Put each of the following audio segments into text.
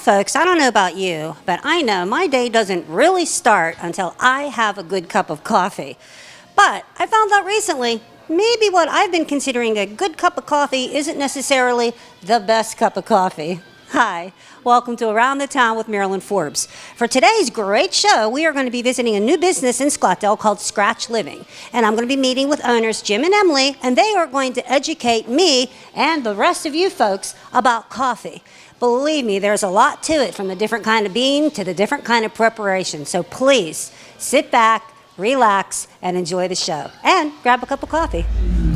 folks, I don't know about you, but I know my day doesn't really start until I have a good cup of coffee. But I found out recently, maybe what I've been considering a good cup of coffee isn't necessarily the best cup of coffee. Hi, welcome to Around the Town with Marilyn Forbes. For today's great show, we are going to be visiting a new business in Scottdale called Scratch Living. And I'm going to be meeting with owners Jim and Emily, and they are going to educate me and the rest of you folks about coffee. Believe me, there's a lot to it, from the different kind of bean to the different kind of preparation. So please sit back, relax, and enjoy the show. And grab a cup of coffee.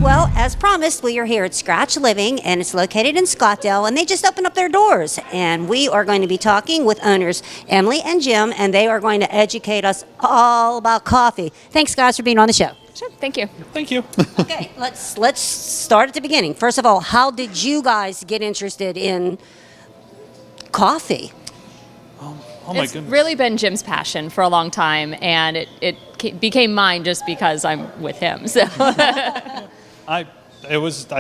Well, as promised, we are here at Scratch Living, and it's located in Scottdale, and they just opened up their doors. And we are going to be talking with owners Emily and Jim, and they are going to educate us all about coffee. Thanks, guys, for being on the show. Sure, thank you. Thank you. Okay, let's start at the beginning. First of all, how did you guys get interested in coffee? Oh my It's goodness. really been Jim's passion for a long time, and it became mine just because I'm with him. So I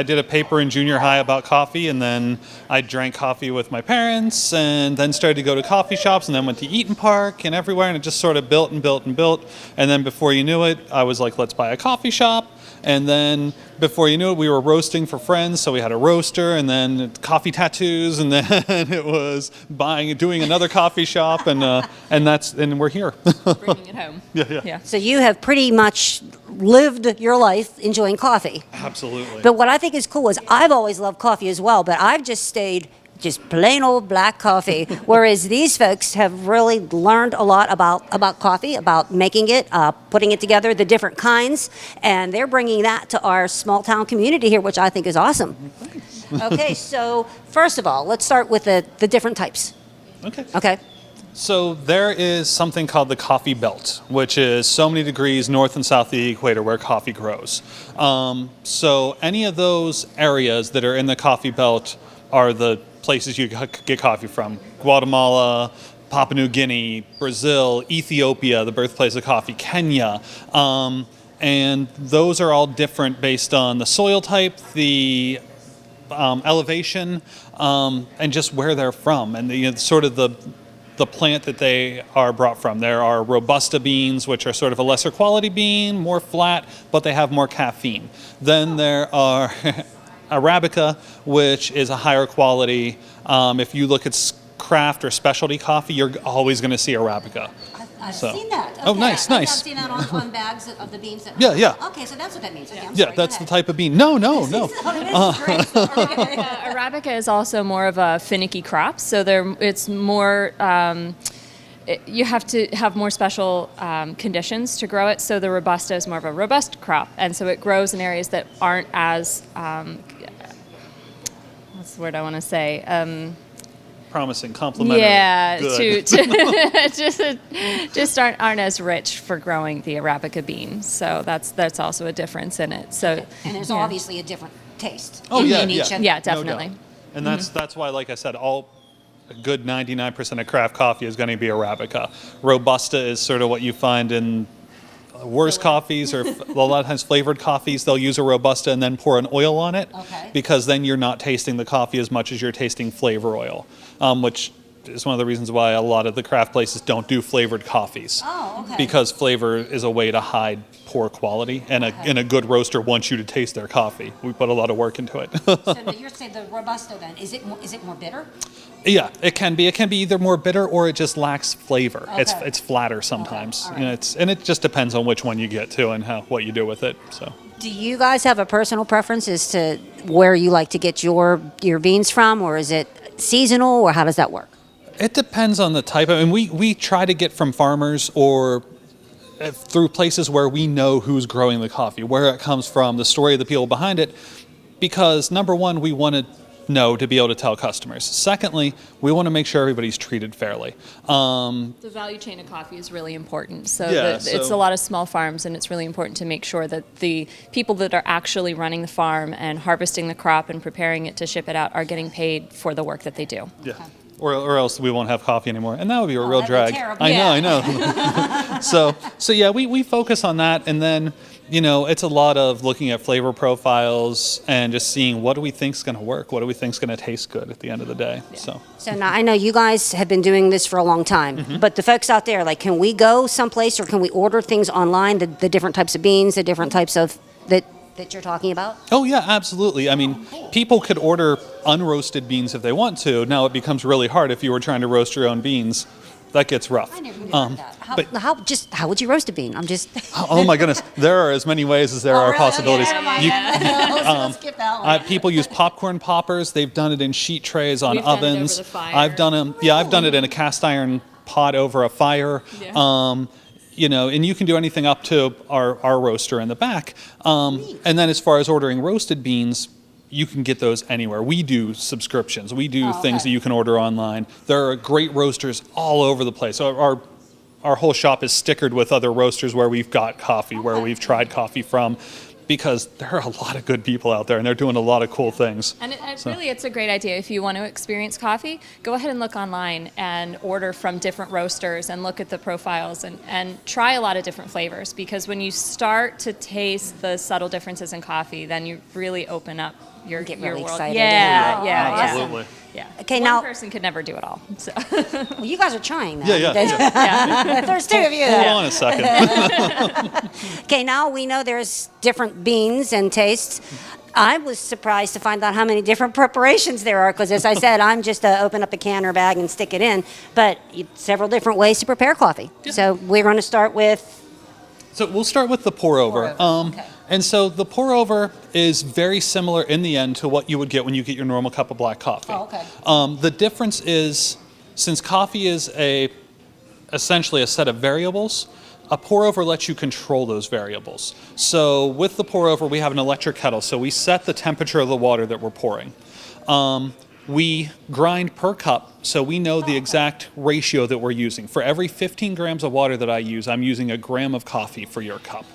did a paper in junior high about coffee, and then I drank coffee with my parents, and then started to go to coffee shops, and then went to Eaton Park and everywhere, and it just sort of built and built and built. And then before you knew it, I was like, let's buy a coffee shop. And then before you knew it, we were roasting for friends, so we had a roaster, and then coffee tattoos, and then it was doing another coffee shop, and we're here. bringing it home. Yeah. So you have pretty much lived your life enjoying coffee. Absolutely. But what I think is cool is I've always loved coffee as well, but I've just stayed just plain old black coffee, whereas these folks have really learned a lot about coffee, about making it, putting it together, the different kinds, and they're bringing that to our small town community here, which I think is awesome. Okay, so first of all, let's start with the different types. Okay. So there is something called the coffee belt, which is so many degrees north and south of the equator where coffee grows. So any of those areas that are in the coffee belt are the places you get coffee from. Guatemala, Papua New Guinea, Brazil, Ethiopia, the birthplace of coffee, Kenya. And those are all different based on the soil type, the elevation, and just where they're from, and sort of the plant that they are brought from. There are Robusta beans, which are sort of a lesser quality bean, more flat, but they have more caffeine. Then there are Arabica, which is a higher quality. If you look at craft or specialty coffee, you're always going to see Arabica. I've seen that. Okay. Oh, nice. I've seen that on bags of the beans. Yeah. Okay, so that's what that means. Okay, I'm Yeah, sorry, that's go the ahead. type of bean. No. Arabica is also more of a finicky crop, so it's more. You have to have more special conditions to grow it. So the Robusta is more of a robust crop, and so it grows in areas that aren't as what's the word I want to say? Promising, complimentary. Yeah, Good. just aren't as rich for growing the Arabica bean. So that's also a difference in it. So And there's obviously a different taste. Oh, in yeah, each of- yeah, No definitely. doubt. And that's why, like I said, a good 99% of craft coffee is going to be Arabica. Robusta is sort of what you find in worse coffees, or a lot of times flavored coffees. They'll use a Robusta and then pour an oil on it, because then you're not tasting the coffee as much as you're tasting flavor oil, which is one of the reasons why a lot of the craft places don't do flavored coffees. Oh, okay. Because flavor is a way to hide poor quality, and a good roaster wants you to taste their coffee. We put a lot of work into it. So you're saying the Robusta then, is it more bitter? Yeah, it can be. It can be either more bitter, or it just lacks flavor. Okay. It's flatter sometimes. Okay. All right. And it just depends on which one you get to and what you do with it. So. Do you guys have a personal preference as to where you like to get your beans from, or is it seasonal, or how does that work? It depends on the type. I mean, we try to get from farmers or through places where we know who's growing the coffee, where it comes from, the story of the people behind it, because number one, we want to know to be able to tell customers. Secondly, we want to make sure everybody's treated fairly. The value chain of coffee is really important. So Yeah, it's a lot of small farms, and it's really important to make sure that the people that are actually running the farm and harvesting the crop and preparing it to ship it out are getting paid for the work that they do. Yeah. or else we won't have coffee anymore, and that would be a real that'd be drag. terrible. I know. So yeah, we focus on that, and then it's a lot of looking at flavor profiles and just seeing what do we think's going to work, what do we think's going to taste good at the end of the day. So now I know you guys have been doing this for a long time, but the folks out there, like, can we go someplace or can we order things online? The different types of beans, the different types of that you're talking about? Oh yeah, absolutely. I mean, people could order unroasted beans if they want to. Now it becomes really hard if you were trying to roast your own beans. That gets rough. I never knew that. How would you roast a bean? I'm just. Oh my goodness, there are as many ways as there are really? possibilities. Okay, let's skip that one. People use popcorn poppers. They've done it in sheet trays on We've done it over ovens. the fire. I've done them. Yeah, I've done it in a cast iron pot over a fire. Yeah. And you can do anything up to our roaster in the back. And then as far as ordering roasted beans, you can get those anywhere. We do subscriptions. We do things that you can order online. There are great roasters all over the place. Our whole shop is stickered with other roasters where we've got coffee, where we've tried coffee from, because there are a lot of good people out there and they're doing a lot of cool things. And really, it's a great idea. If you want to experience coffee, go ahead and look online and order from different roasters and look at the profiles and try a lot of different flavors, because when you start to taste the subtle differences in coffee, then you really open up your really world. excited. Yeah. Absolutely. Yeah. Okay, One now- person could never do it all. So. Well, you guys are trying that. Yeah. There's two of you. Hold on a second. Okay, now we know there's different beans and tastes. I was surprised to find out how many different preparations there are, because as I said, I'm just open up a can or bag and stick it in, but several different ways to prepare coffee. So we're going to start with. So we'll start with the pour over. Okay. And so the pour over is very similar in the end to what you would get when you get your normal cup of black coffee. Oh, okay. The difference is, since coffee is essentially a set of variables, a pour over lets you control those variables. So with the pour over, we have an electric kettle. So we set the temperature of the water that we're pouring. We grind per cup, so we know the exact ratio that we're using. For every 15 grams of water that I use, I'm using a gram of coffee for your cup.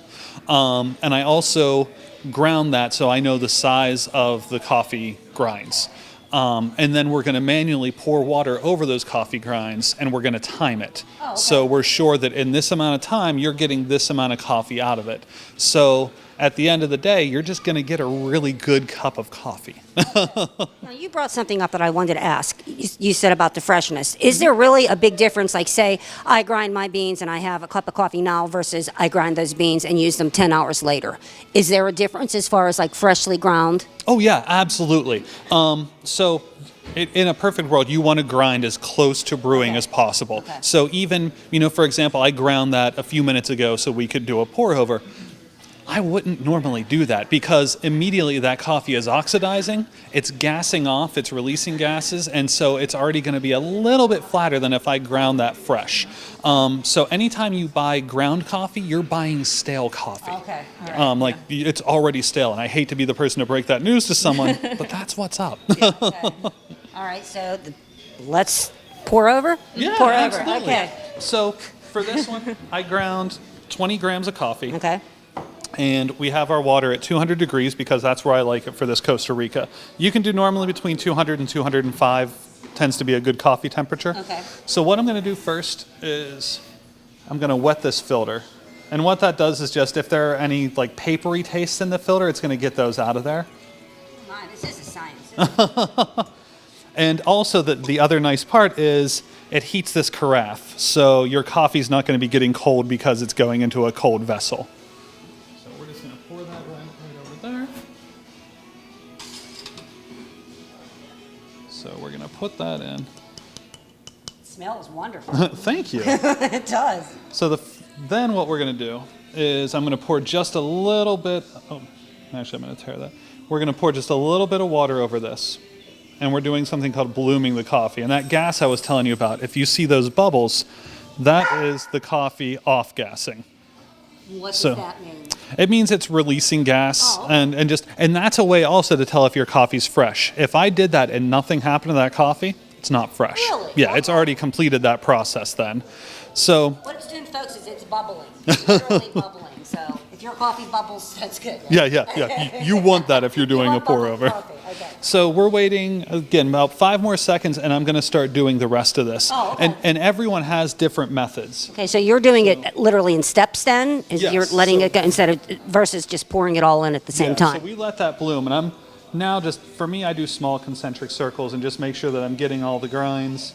And I also ground that so I know the size of the coffee grinds. And then we're going to manually pour water over those coffee grinds, and we're going to time it. Oh, okay. So we're sure that in this amount of time, you're getting this amount of coffee out of it. So at the end of the day, you're just going to get a really good cup of coffee. Now, you brought something up that I wanted to ask. You said about the freshness. Is there really a big difference? Like, say, I grind my beans and I have a cup of coffee now versus I grind those beans and use them 10 hours later. Is there a difference as far as like freshly ground? Oh, yeah, absolutely. So in a perfect world, you want to grind as close to brewing as possible. Okay. So even, for example, I ground that a few minutes ago so we could do a pour over. I wouldn't normally do that because immediately that coffee is oxidizing, it's gassing off, it's releasing gases, and so it's already going to be a little bit flatter than if I ground that fresh. So anytime you buy ground coffee, you're buying stale coffee. Okay. All right. It's already stale, and I hate to be the person to break that news to someone, but that's what's up. Okay. All right, so let's pour over? Yeah, pour absolutely. over. Okay. So for this one, I ground 20 grams of coffee. Okay. And we have our water at 200 degrees because that's where I like it for this Costa Rica. You can do normally between 200 and 205, tends to be a good coffee temperature. Okay. So what I'm going to do first is I'm going to wet this filter. And what that does is just if there are any like papery tastes in the filter, it's going to get those out of there. My, this is a science. And also the other nice part is it heats this carafe. So your coffee's not going to be getting cold because it's going into a cold vessel. So we're going to put that in. It smells wonderful. Thank you. It does. So then what we're going to do is I'm going to pour just a little bit. Oh, actually, I'm going to tear that. We're going to pour just a little bit of water over this. And we're doing something called blooming the coffee. And that gas I was telling you about, if you see those bubbles, that is the coffee off-gassing. What does that mean? It means it's releasing gas, Oh. and that's a way also to tell if your coffee's fresh. If I did that and nothing happened to that coffee, it's not fresh. Really? Yeah, it's already completed that process then. So What it's doing, folks, is it's bubbling. It's literally bubbling. So If your coffee bubbles, that's good. Right? Yeah. You want that if you're doing a pour over. Okay. So we're waiting, again, about 5 more seconds, and I'm going to start doing the rest of this. Oh, okay. And everyone has different methods. Okay, so you're doing it literally in steps then? Yes, You're letting so- it go instead of versus just pouring it all in at the same time? So we let that bloom, and I'm now just, for me, I do small concentric circles and just make sure that I'm getting all the grinds.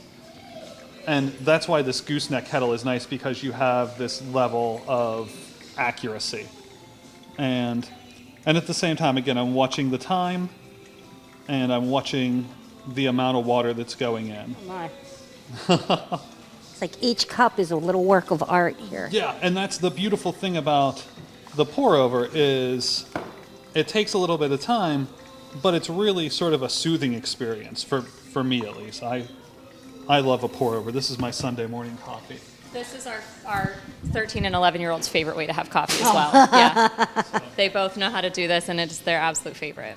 And that's why this gooseneck kettle is nice, because you have this level of accuracy. And at the same time, again, I'm watching the time, and I'm watching the amount of water that's going in. My. It's like each cup is a little work of art here. Yeah, and that's the beautiful thing about the pour over is it takes a little bit of time, but it's really sort of a soothing experience for me at least. I love a pour over. This is my Sunday morning coffee. This is our 13 and 11-year-olds' favorite way to have coffee as well. Yeah. They both know how to do this, and it's their absolute favorite.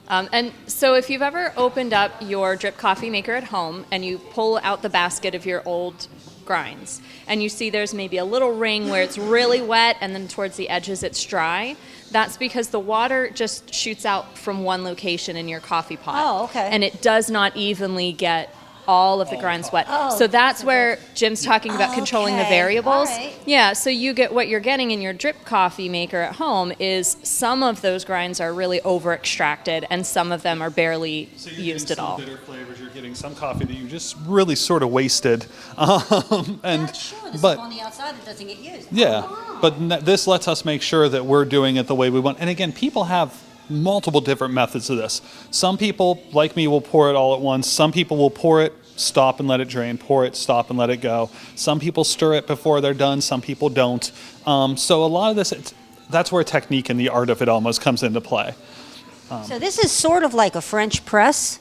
And so if you've ever opened up your drip coffee maker at home and you pull out the basket of your old grinds and you see there's maybe a little ring where it's really wet and then towards the edges it's dry, that's because the water just shoots out from one location in your coffee pot. Oh, okay. And it does not evenly get all of the grinds wet. Oh, so that's where Jim's talking about controlling the Okay. variables. All right. Yeah, so you get what you're getting in your drip coffee maker at home is some of those grinds are really over extracted and some of them are barely So you're used getting at all. some bitter flavors. You're getting some coffee that you just really sort of wasted. And That's true. This but is on the outside that doesn't get used. yeah, Oh. but this lets us make sure that we're doing it the way we want. And again, people have multiple different methods of this. Some people, like me, will pour it all at once. Some people will pour it, stop and let it drain, pour it, stop and let it go. Some people stir it before they're done, some people don't. So a lot of this, that's where technique and the art of it almost comes into play. So this is sort of like a French press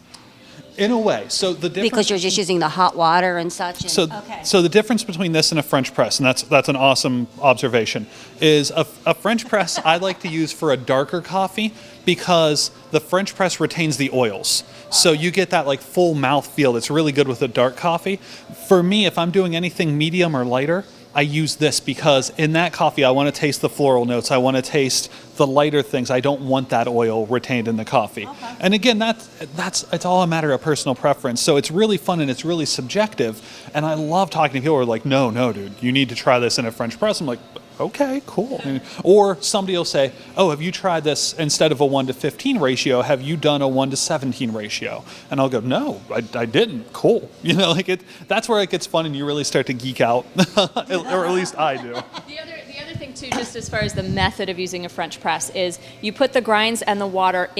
In a way. So the difference because you're just using the hot water and such. And, So the difference between this and a French press, and that's an awesome observation, is a French press I like to use for a darker coffee because the French press retains the oils. So you get that like full mouth feel that's really good with a dark coffee. For me, if I'm doing anything medium or lighter, I use this because in that coffee I want to taste the floral notes. I want to taste the lighter things. I don't want that oil retained in the coffee. Okay. And again, that's it's all a matter of personal preference. So it's really fun and it's really subjective. And I love talking to people who are like, no, dude, you need to try this in a French press. I'm like, okay, cool. Or somebody will say, oh, have you tried this instead of a 1:15 ratio? Have you done a 1:17 ratio? And I'll go, no, I didn't. Cool. You know, like that's where it gets fun and you really start to geek out, or at least I do. The other thing too, just as far as the method of using a French press, is you put the grinds and the water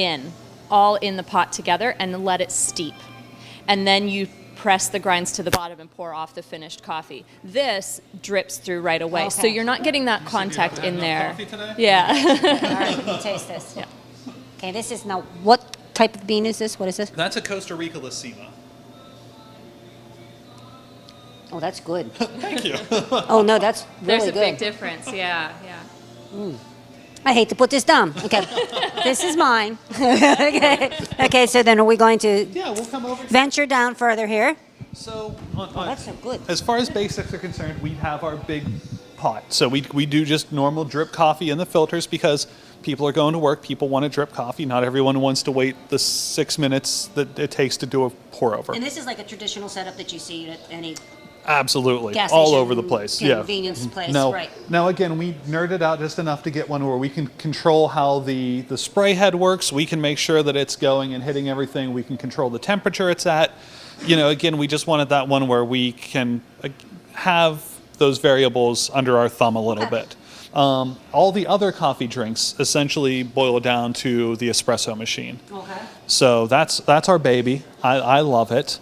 all in the pot together and let it steep. And then you press the grinds to the bottom and pour off the finished coffee. This drips through right away. So Okay. you're not getting that contact in there. Coffee today? Yeah. all right, let me taste this. Yeah. Okay, this is now, what type of bean is this? What is this? That's a Costa Rica Lacima. Oh, that's good. Thank you. Oh, no, that's There's really a big good. difference. Yeah. I hate to put this down. Okay, this is mine. Okay, so then are we going to Yeah, we'll come over. venture down further here? So, That's so good. as far as basics are concerned, we have our big pot. So we do just normal drip coffee in the filters because people are going to work. People want to drip coffee. Not everyone wants to wait the 6 minutes that it takes to do a pour over. And this is like a traditional setup that you see at any Absolutely, gas all station, over the place. Yeah. convenience place, Now, right? now again, we nerded out just enough to get one where we can control how the spray head works. We can make sure that it's going and hitting everything. We can control the temperature it's at. You know, again, we just wanted that one where we can have those variables under our thumb a little bit. All the other coffee drinks essentially boil down to the espresso machine. Okay. So that's our baby. I love it.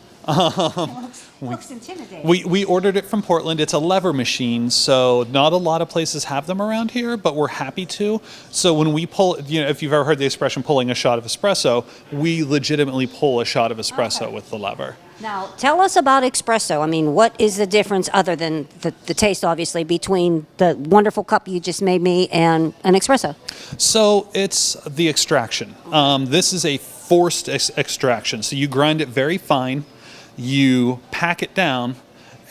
Looks intimidating. We ordered it from Portland. It's a lever machine, so not a lot of places have them around here, but we're happy to. So when we pull, if you've ever heard the expression pulling a shot of espresso, we legitimately pull a shot of espresso with the lever. Now, tell us about espresso. I mean, what is the difference, other than the taste, obviously, between the wonderful cup you just made me and an espresso? So it's the extraction. This is a forced extraction. So you grind it very fine, you pack it down,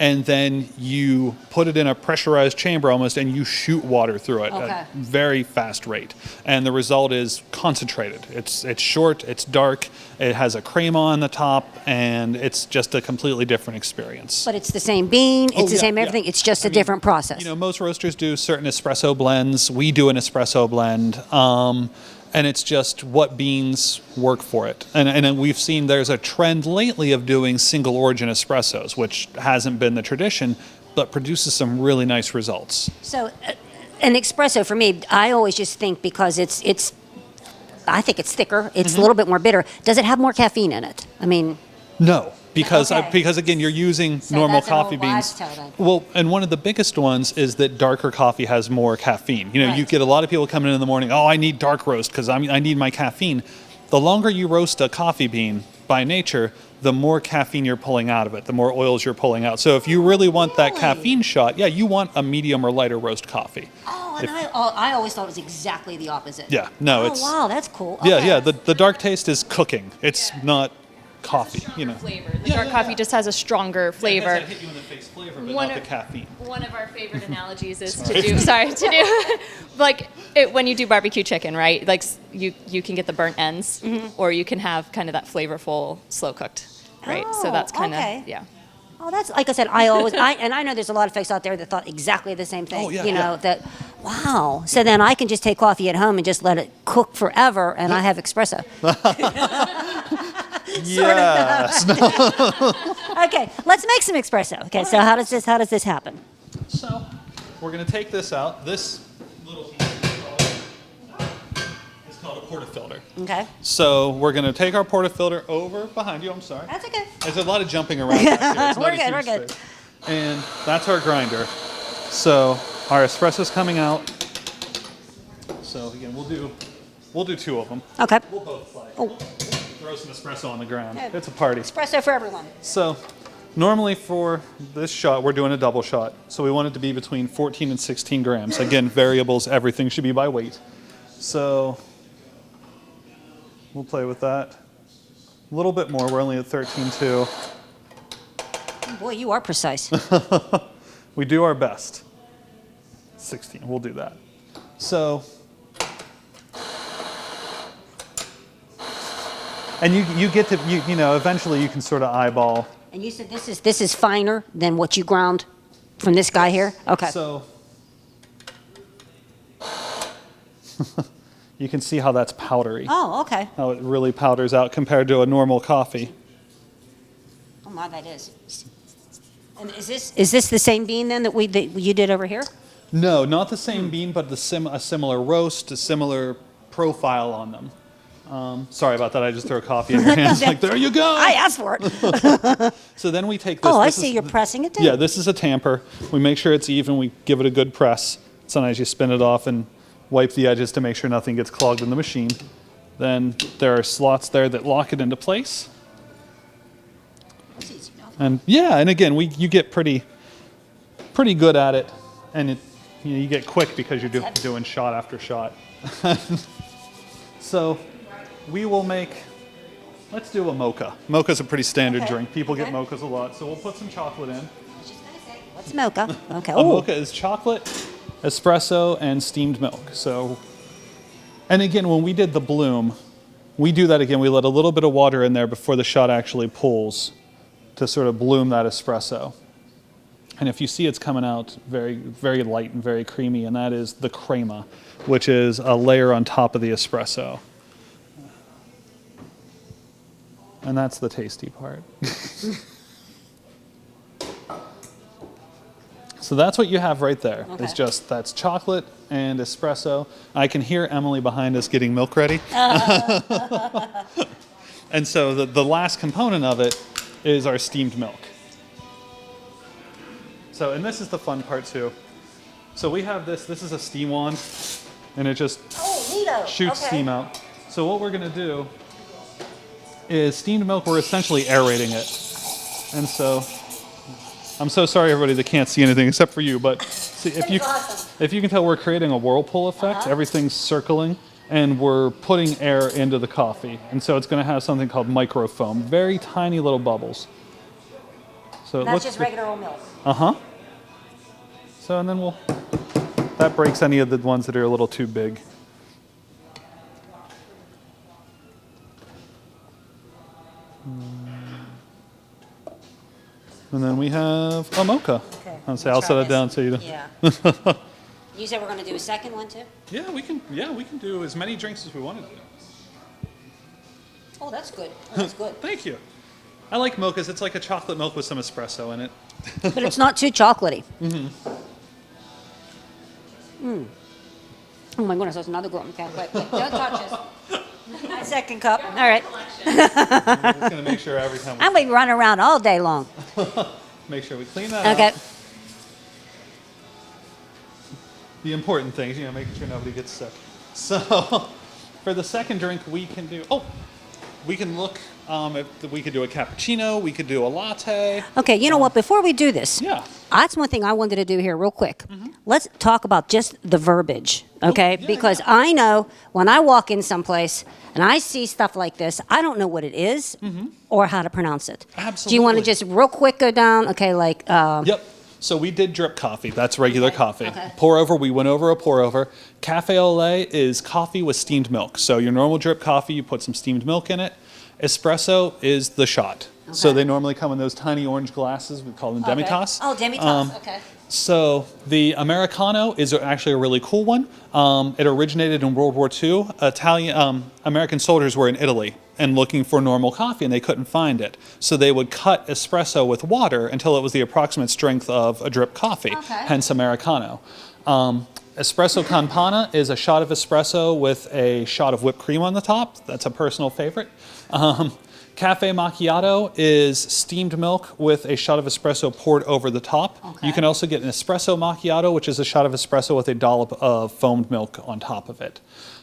and then you put it in a pressurized chamber almost, and you shoot water through it Okay. at a very fast rate. And the result is concentrated. It's short, it's dark, it has a crema on the top, and it's just a completely different experience. But it's the same bean, it's the yeah, same yeah. everything, it's just a I mean, different process. You know, most roasters do certain espresso blends. We do an espresso blend. And it's just what beans work for it. And we've seen there's a trend lately of doing single origin espressos, which hasn't been the tradition, but produces some really nice results. So, an espresso for me, I always just think because it's I think it's thicker, it's a little bit more bitter. Does it have more caffeine in it? I mean, No, because Okay. because again, you're using So normal that's an old coffee wives' beans. tale then. Well, and one of the biggest ones is that darker coffee has more caffeine. You know, you Right. get a lot of people coming in the morning. Oh, I need dark roast because I need my caffeine. The longer you roast a coffee bean, by nature, the more caffeine you're pulling out of it, the more oils you're pulling out. So if you really want that Really? caffeine shot, yeah, you want a medium or lighter roast coffee. oh, and I always thought it was exactly the opposite. Yeah, no, Oh, it's wow, that's cool. yeah, Okay. yeah. The dark taste is cooking. It's not coffee. You know, Flavor. The dark coffee just has a stronger flavor. hit you in the face flavor, but One not the of- caffeine. One of our favorite analogies is to do like when you do barbecue chicken, right? Like you can get the burnt ends, or you can have kind of that flavorful slow cooked, right? Oh, So that's kind of okay. yeah. Oh, that's like I said. I know there's a lot of folks out there that thought exactly the same thing. Oh, yeah, you know yeah. that. Wow. So then I can just take coffee at home and just let it cook forever, and I have espresso. Yes. Okay, let's make some espresso. Okay, so how does this happen? So we're going to take this out. This little piece is called a portafilter. Okay, So we're going to take our portafilter over behind you. I'm sorry. that's okay. There's a lot of jumping around back here. It's not We're a good, huge we're good. space. And that's our grinder. So our espresso's coming out. So again, we'll do two of them. Okay, We'll both play. Oh. Throw some espresso on the ground. Yeah. It's a party. espresso for everyone. So normally for this shot, we're doing a double shot. So we want it to be between 14 and 16 grams. Again, variables, everything should be by weight. So we'll play with that. A little bit more, we're only at 13.2. Boy, you are precise. We do our best. 16, we'll do that. So, and you get to, you know, eventually you can sort of eyeball. And you said this is finer than what you ground from this guy here. Okay. So you can see how that's powdery. Oh, okay. How it really powders out compared to a normal coffee. Oh my, that is. And is this the same bean then that you did over here? No, not the same bean, but a similar roast, a similar profile on them. Sorry about that. I just threw a coffee in your hands. Like, there you go. I asked for it. So then we take this. Oh, I this see. is- You're pressing it down. Yeah, this is a tamper. We make sure it's even. We give it a good press. Sometimes you spin it off and wipe the edges to make sure nothing gets clogged in the machine. Then there are slots there that lock it into place. That's easy enough. And yeah, and again, you get pretty good at it, and you get quick because you're doing shot after shot. So we will make. Let's do a mocha. Mocha's a pretty standard Okay. drink. People get Okay. mochas a lot, so we'll put some chocolate in. What's mocha? Okay. A Oh, mocha is chocolate, espresso, and steamed milk. So, and again, when we did the bloom, we do that again. We let a little bit of water in there before the shot actually pulls to sort of bloom that espresso. And if you see, it's coming out very, very light and very creamy, and that is the crema, which is a layer on top of the espresso. And that's the tasty part. So that's what you have right there. Okay. It's just, that's chocolate and espresso. I can hear Emily behind us getting milk ready. And so the last component of it is our steamed milk. So, and this is the fun part too. So we have this is a steam wand, and it just neato. shoots Okay. steam out. So what we're gonna do is steamed milk, we're essentially aerating it. And so, I'm so sorry everybody that can't see anything except for you, but see, Awesome. if you can tell, we're creating a whirlpool effect. Everything's circling, and we're putting air into the coffee. And so it's gonna have something called microfoam, very tiny little bubbles. So it That's looks just good. regular oat milk. Uh-huh. So, and then that breaks any of the ones that are a little too big. And then we have a mocha. Okay. I'll set it down so you don't. Yeah. You said we're going to do a second one too? Yeah, we can do as many drinks as we want to do. Oh, that's good. Oh, that's good. Thank you. I like mochas. It's like a chocolate milk with some espresso in it. But it's not too chocolatey. Oh my goodness, that's another good one. Okay, wait, don't touch this. My second cup. All right. I'm just going to make sure every time I'm going to be running around all day long. make sure we clean that Okay. up. The important things, making sure nobody gets sick. So for the second drink, we can do, we can look, if we could do a cappuccino, we could do a latte. Okay, you know what? Before we do this, Yeah. that's one thing I wanted to do here real quick. Let's talk about just the verbiage, okay? yeah, Because yeah. I know when I walk in someplace and I see stuff like this, I don't know what it is or how to pronounce it. Do you want to Absolutely. just real quick go down? Okay, like, Yep. So we did drip coffee. That's regular coffee. okay. Pour over, we went over a pour over. Cafe au lait is coffee with steamed milk. So your normal drip coffee, you put some steamed milk in it. Espresso is the shot. So Okay. they normally come in those tiny orange glasses. We call them demi-tasse. Oh, demi-tasse, okay. So the Americano is actually a really cool one. It originated in World War II. American soldiers were in Italy and looking for normal coffee, and they couldn't find it. So they would cut espresso with water until it was the approximate strength of a drip coffee, Okay. hence Americano. Espresso con panna is a shot of espresso with a shot of whipped cream on the top. That's a personal favorite. Cafe macchiato is steamed milk with a shot of espresso poured over the top. Okay. You can also get an espresso macchiato, which is a shot of espresso with a dollop of foamed milk on top of it.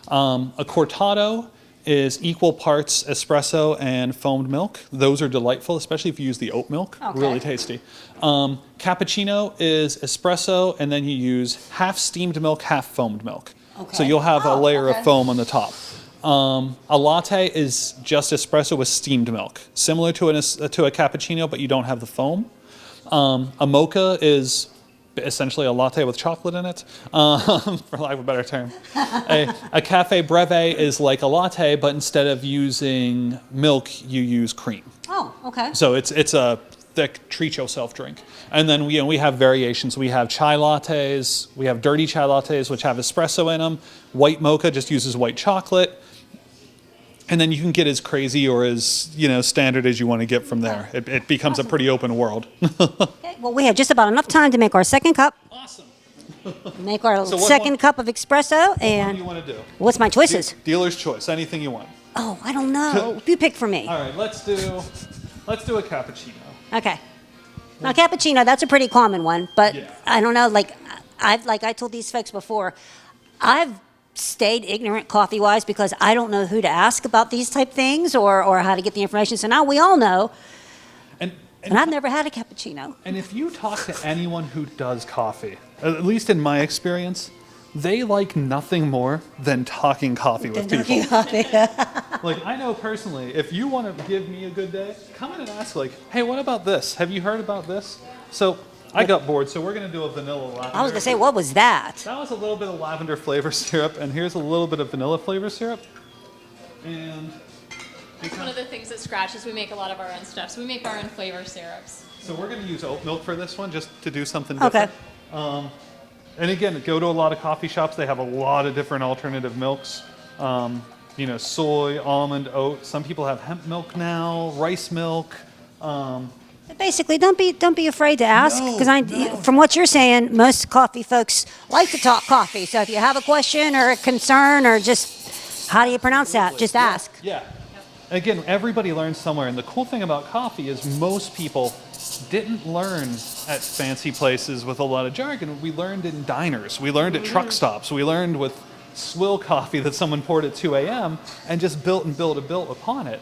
A cortado is equal parts espresso and foamed milk. Those are delightful, especially if you use the oat milk. Okay. Really tasty. Cappuccino is espresso, and then you use half steamed milk, half foamed milk. So Okay. you'll have a layer okay. of foam on the top. A latte is just espresso with steamed milk, similar to a cappuccino, but you don't have the foam. A mocha is essentially a latte with chocolate in it, for lack of a better term. A cafe breve is like a latte, but instead of using milk, you use cream. Oh, okay. So it's a thick treat yourself drink. And then we have variations. We have chai lattes, we have dirty chai lattes, which have espresso in them. White mocha just uses white chocolate. And then you can get as crazy or as standard as you want to get from there. It becomes a pretty open world. Okay, well, we have just about enough time to make our second cup, Awesome. make our So what second one- cup of espresso, What do and you want to do? what's my choices? Dealer's choice. Anything you want. Oh, I don't know. You pick for me. All right, let's do a cappuccino. Okay. Now, cappuccino, that's a pretty common one, but Yeah. I don't know, like I told these folks before, I've stayed ignorant coffee-wise because I don't know who to ask about these type things or how to get the information. So now we all know, And and I've never had a cappuccino. And if you talk to anyone who does coffee, at least in my experience, they like nothing more than talking coffee with people. Coffee. Like, I know personally, if you want to give me a good day, come in and ask, like, hey, what about this? Have you heard about this? So I got bored, so we're going to do a vanilla lavender. I was gonna say, what was that? That was a little bit of lavender flavor syrup, and here's a little bit of vanilla flavor syrup. And That's one of the things at Scratch is we make a lot of our own stuff. So we make our own flavor syrups. so we're going to use oat milk for this one, just to do something Okay. different. And again, go to a lot of coffee shops. They have a lot of different alternative milks. Soy, almond, oat. Some people have hemp milk now, rice milk. Basically, don't be afraid to ask No, because from what you're saying, most coffee folks like to talk coffee. So if you have a question or a concern or just how do you pronounce that, just ask. Yeah. Again, everybody learns somewhere. And the cool thing about coffee is most people didn't learn at fancy places with a lot of jargon. We learned in diners. We learned at truck stops. We learned with swill coffee that someone poured at 2 a.m. and just built upon it.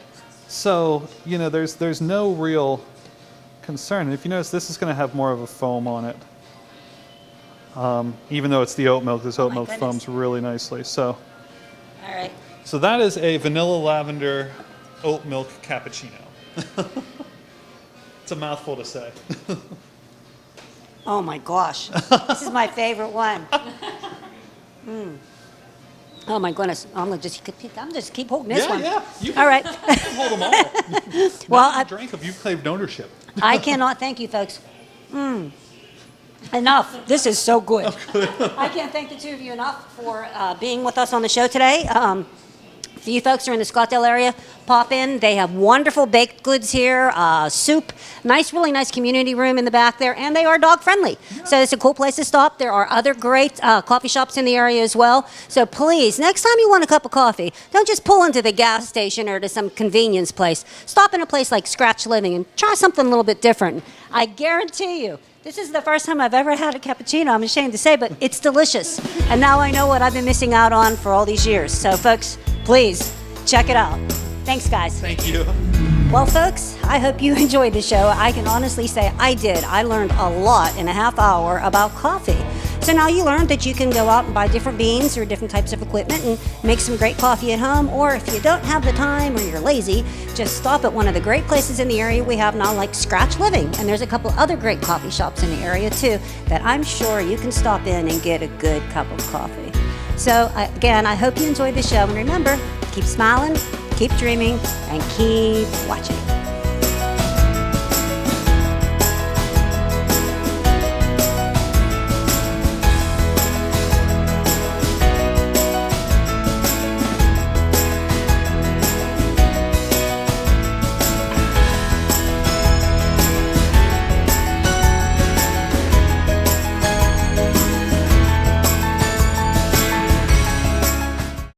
So, there's no real concern. And if you notice, this is going to have more of a foam on it. Even though it's the oat milk, this oat my milk goodness. foams really nicely. So All right. that is a vanilla lavender oat milk cappuccino. It's a mouthful to say. Oh my gosh, this is my favorite one. Oh my goodness, I'm just keep holding this one. Yeah. You All right. can hold them all. Well, Now you drink if you've claimed ownership. I cannot thank you, folks. Enough. This is so good. I can't thank the two of you enough for being with us on the show today. If you folks are in the Scottdale area, pop in. They have wonderful baked goods here, soup, really nice community room in the back there, and they are dog friendly. So it's a cool place to stop. There are other great coffee shops in the area as well. So please, next time you want a cup of coffee, don't just pull into the gas station or to some convenience place. Stop in a place like Scratch Living and try something a little bit different. I guarantee you, this is the first time I've ever had a cappuccino, I'm ashamed to say, but it's delicious. And now I know what I've been missing out on for all these years. So folks, please check it out. Thanks, guys. Thank you. Well, folks, I hope you enjoyed the show. I can honestly say I did. I learned a lot in a half hour about coffee. So now you learned that you can go out and buy different beans or different types of equipment and make some great coffee at home. Or if you don't have the time or you're lazy, just stop at one of the great places in the area we have now, like Scratch Living. And there's a couple other great coffee shops in the area, too, that I'm sure you can stop in and get a good cup of coffee. So, again, I hope you enjoyed the show. And remember, keep smiling, keep dreaming, and keep watching.